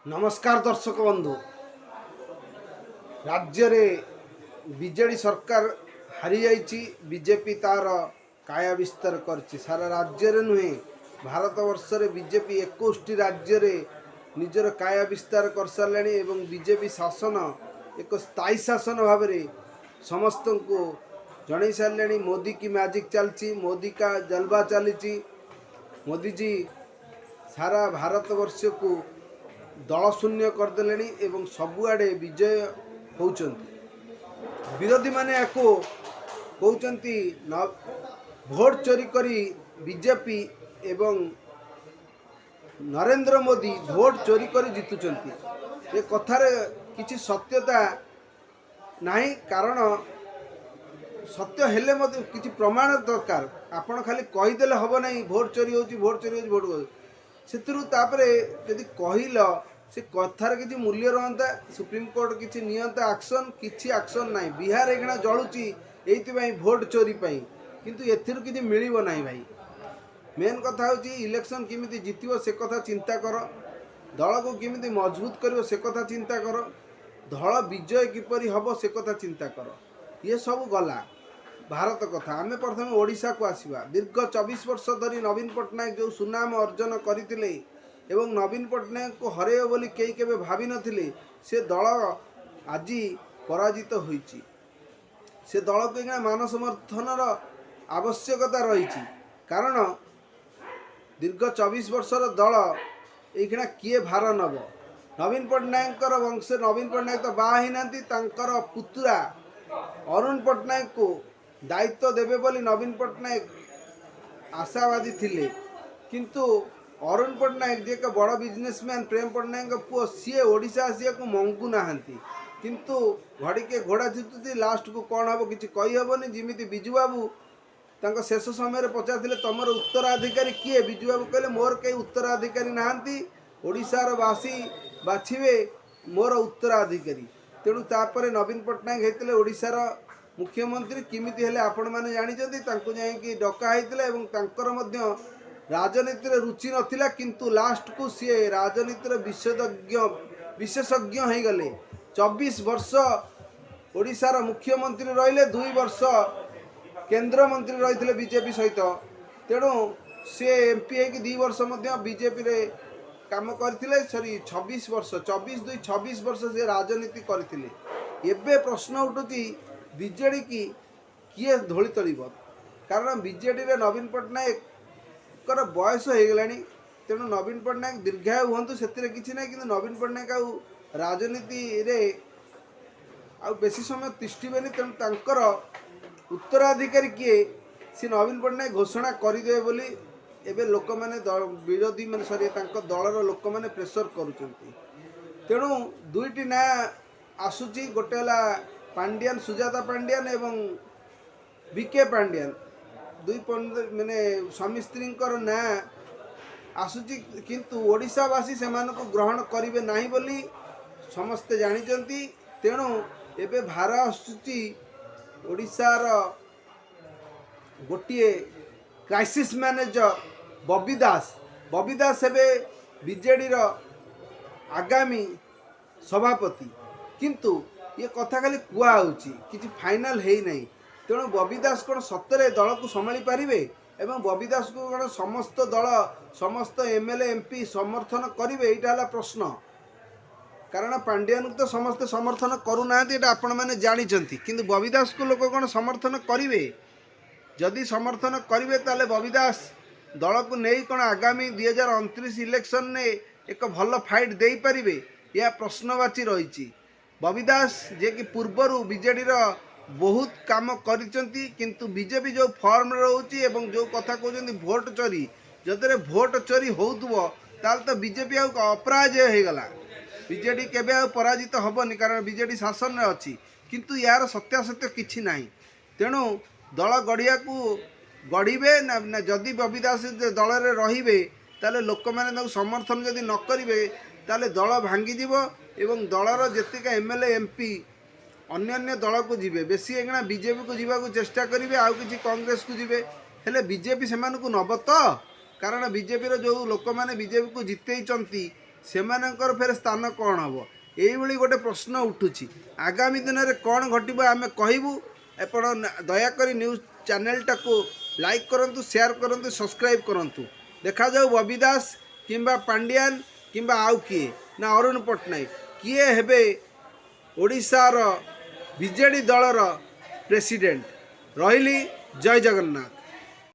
नमस्कार दर्शक बंधु। राज्य रे बीजेडी सरकार हारी जाइछि। बीजेपी तार काया विस्तार करछि। सारा राज्य रे नुहे भारत वर्ष रे बीजेपी 21 राज्य रे निजर काया विस्तार कर सारलाणी एवं बीजेपी शासन एक स्थायी शासन भाव में समस्त को जन सारे। मोदी की मैजिक चलती, मोदी का जलवा चली। मोदी जी सारा भारत वर्ष को दल शून्य करदे एवं सबुआड़े विजय होउचंती। विरोधी माने याको कहउचंती भोट चोरी करी बीजेपी एवं नरेंद्र मोदी भोट चोरी करी जितुचंती। ए कथार किछि सत्यता नहीं, कारण सत्य हेले मते किछि प्रमाण दरकार। आपण खाली कहीदेले हब नहीं भोट चोरी होची, भोट चोरी होची, भोट से तापरे यदि कहल से कथार किसी मूल्य रहा। सुप्रीम कोर्ट किसी नियंता एक्शन, किसी एक्शन ना। बिहार एखना जलुची ये भोट चोरी पाई, किंतु एथिरु किसी मिलिबो नहीं भाई। मेन कथा होची इलेक्शन किमिति जितिबो से कथा चिंता कर, दल को किमिति मजबूत करिवो से कथा चिंता कर, दल विजय किपरि हबो से कथा चिंता कर। ये सब गला भारत कथा। आमे प्रथम ओडिशा को आसीबा। दीर्घ 24 वर्ष धरी नवीन पट्टनायक जो सुनाम अर्जन करथिले एवं नवीन पट्टनायक को हरेइबो बोली केही केबे भाबी नथिले, से दल आज पराजित होईची। से दल को मान समर्थनर आवश्यकता रही, कारण दीर्घ 24 वर्षर दल एखना किए भार नब। नवीन पट्टनायक वंश, नवीन पट्टनायक तो बाहा ही नांती, तांकर पुतुरा अरुण पट्टनायक को दायित्व देवे बोली नवीन पट्टनायक आशावादी थिले, किंतु अरुण पट्टनायक जे एक बड़ बिजनेसमैन प्रेम पट्टनायक पुओ सी ओडिशा आसिया को मंगू नाहंती, किंतु घड़ी के घोड़ा जितुती। लास्ट को कौन हम कि कही हेबनी। जिमिति बिजू बाबू तांको शेष समय पचारथिले तमर उत्तराधिकारी किए, बिजू बाबू कहले मोर कई उत्तराधिकारी नाहंती, ओडिशार वासी बाछिबे मोर उत्तराधिकारी। तेणु तापर नवीन पट्टनायक होते ओडिशार मुख्यमंत्री किमिति हेले आपण माने जानिचंती। तांको जाईकी डका हेतिला एवं तांकर मध्य राजनीति रे रुचि नथिला, किंतु लास्ट को सी राजनीति रे विशेषज्ञ हो गले। 24 वर्ष ओडिशार मुख्यमंत्री रहिले, 2 वर्ष केंद्र मंत्री रही बीजेपी सहित। तेणु सी एमपी है कि 2 वर्ष बीजेपी रे काम करथिले। सॉरी 26 वर्ष, 24 वर्ष से राजनीति करथिले। एबे प्रश्न उठुची बीजेडी की किए धोली तलिब, कारण बीजेडी रे नवीन पट्टनायक कर बयस हो गलानी। तेणु नवीन पट्टनायक दीर्घायु हूँ से किसी ना, कि नवीन पट्टनायक आउ राजनीति रे आउ बेसी समय तिष्ठिबेनी। तेणु तांकर उत्तराधिकारी किए सी नवीन पट्टनायक घोषणा करदे बोली एबे लोक माने विरोधी माने सॉरी तांको दलर लोक माने प्रेशर करूचंती। तेणु दुईटी ना आसुची, गोटे हला पांड्यान, सुजाता पांड्यान एवं बीके पांड्यान, दुई माने स्वामी स्त्री ना आसुची, किंतु ओडिशावासी से ग्रहण करिवे नाही बोली समस्ते जानिचंती। तेणु एबे भार आसुची ओडिशार गोटे क्राइसिस मैनेजर बबी दास। बबी दास हेबे बीजेडी रो आगामी सभापति, किंतु ये कथा खाली कुआ होची, किछि फाइनल हेई नहीं। तेणु बबी दास कौन सतरे दल को संभाली पारिबे एवं बबी दास को कौन समस्त दल, समस्त एमएलए एमपी समर्थन करिवे, एटा हला प्रश्न। कारण पांड्यान तो समस्ते समर्थन करूना, आपण मैंने जानिचंती, किंतु बबी दास को लोक कौन समर्थन करिवे। जदि समर्थन करिवे ताले बबी दास दल को नहीं कौन आगामी 2029 इलेक्शन ने एक भल फाइट दे पारिबे, यह प्रश्नवाची रही। बबी दास जे कि पूर्वर बीजेडी रो बहुत काम करिचंती, किंतु बीजेपी जो फॉर्म रोची एवं जो कथा कहते भोट चोरी, जदरे भोट चोरी होउतबो ताल तो बीजेपी अपराजय हो गला। बीजेडी केबे आ पराजित हबनी, कारण बीजेडी शासन में अच्छी, किंतु यार सत्यासत्य किछि नाही। तेणु दल गढ़िया को गढ़े ना, जदि बबी दास दल में रहिबे ताले लोक माने समर्थन जदि न करिवे ताले दल भांगीजिव एवं दलर जेतिका एमएलए एमपी अन्य दल को जीवे। बेसी एगना बीजेपी को जीवा को चेष्टा करेंगे, आउ कि कांग्रेस को जीवे, हेले बीजेपी से नब तो, कारण बीजेपी जो लोक मैंने बीजेपी को जितई सेमानंकर फेर स्थान कौन हम यही गोटे प्रश्न उठुची आगामी दिन में कौन घटब आम कहबू एपण दयाकोरी न्यूज चैनलटा को लाइक करंतु शेयर करंतु सब्सक्राइब करंतु देखा जाऊ बबी दास किंबा पांड्यान किंबा आउ किए ना अरुण पट्टनायक किए हेबे ओडिशार बीजेडी दलर प्रेसिडेंट रही जय जगन्नाथ।